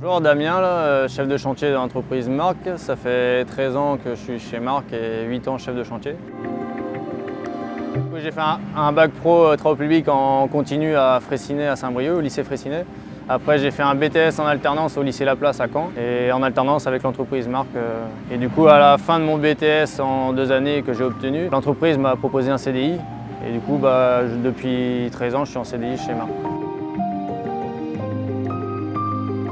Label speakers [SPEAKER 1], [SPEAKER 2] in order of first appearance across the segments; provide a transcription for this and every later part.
[SPEAKER 1] Bonjour Damien, là, chef de chantier de l'entreprise Marc. Ça fait 13 ans que je suis chez Marc et 8 ans chef de chantier. J'ai fait un bac pro travaux publics en continu à Fraissinet, à Saint-Brieuc, au lycée Fraissinet. Après j'ai fait un BTS en alternance au lycée Laplace à Caen et en alternance avec l'entreprise Marc. Et du coup à la fin de mon BTS en 2 années que j'ai obtenu, l'entreprise m'a proposé un CDI et du coup depuis 13 ans je suis en CDI chez Marc.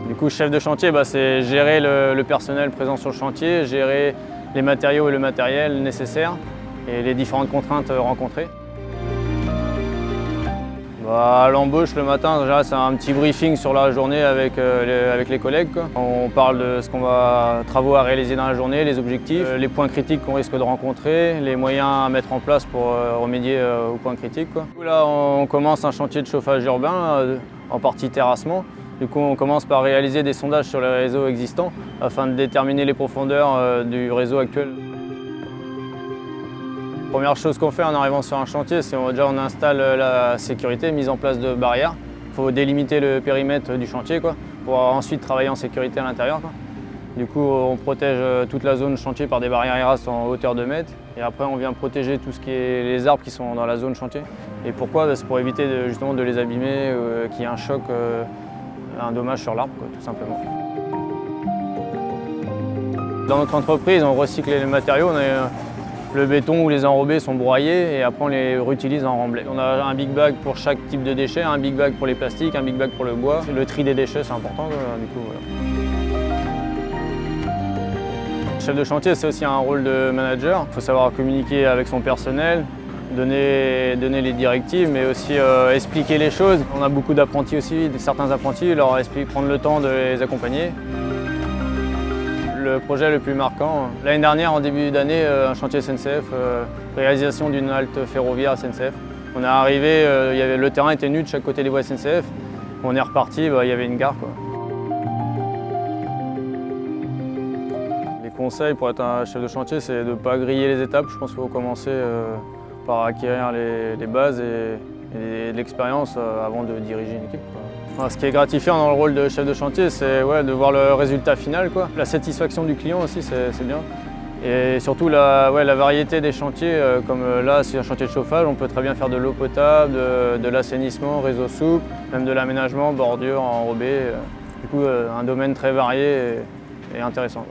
[SPEAKER 1] Du coup, chef de chantier, c'est gérer le personnel présent sur le chantier, gérer les matériaux et le matériel nécessaires et les différentes contraintes rencontrées. À l'embauche, le matin, déjà, c'est un petit briefing sur la journée avec les collègues. On parle de travaux à réaliser dans la journée, les objectifs, les points critiques qu'on risque de rencontrer, les moyens à mettre en place pour remédier aux points critiques. Du coup, là, on commence un chantier de chauffage urbain en partie terrassement. Du coup, on commence par réaliser des sondages sur les réseaux existants afin de déterminer les profondeurs du réseau actuel. Première chose qu'on fait en arrivant sur un chantier, c'est on installe la sécurité, mise en place de barrières. Il faut délimiter le périmètre du chantier pour ensuite travailler en sécurité à l'intérieur. Du coup, on protège toute la zone chantier par des barrières ERAS en hauteur de mètres. Et après, on vient protéger tout ce qui est les arbres qui sont dans la zone chantier. Et pourquoi? C'est pour éviter justement de les abîmer, qu'il y ait un choc. Un dommage sur l'arbre, tout simplement. Dans notre entreprise, on recycle les matériaux. Le béton ou les enrobés sont broyés et après on les réutilise en remblai. On a un big bag pour chaque type de déchets, un big bag pour les plastiques, un big bag pour le bois. Le tri des déchets, c'est important. Du coup, voilà. Chef de chantier, c'est aussi un rôle de manager. Il faut savoir communiquer avec son personnel, donner les directives, mais aussi expliquer les choses. On a beaucoup d'apprentis aussi, certains apprentis, leur prendre le temps de les accompagner. Le projet le plus marquant, l'année dernière, en début d'année, un chantier SNCF, réalisation d'une halte ferroviaire SNCF. On est arrivé, le terrain était nu de chaque côté des voies SNCF. On est reparti, il y avait une gare. Les conseils pour être un chef de chantier, c'est de ne pas griller les étapes. Je pense qu'il faut commencer par acquérir les bases et de l'expérience avant de diriger une équipe. Ce qui est gratifiant dans le rôle de chef de chantier, c'est de voir le résultat final. La satisfaction du client aussi, c'est bien. Et surtout la variété des chantiers, comme là, c'est un chantier de chauffage, on peut très bien faire de l'eau potable, de l'assainissement, réseau souple, même de l'aménagement, bordure, enrobé. Du coup, un domaine très varié et intéressant.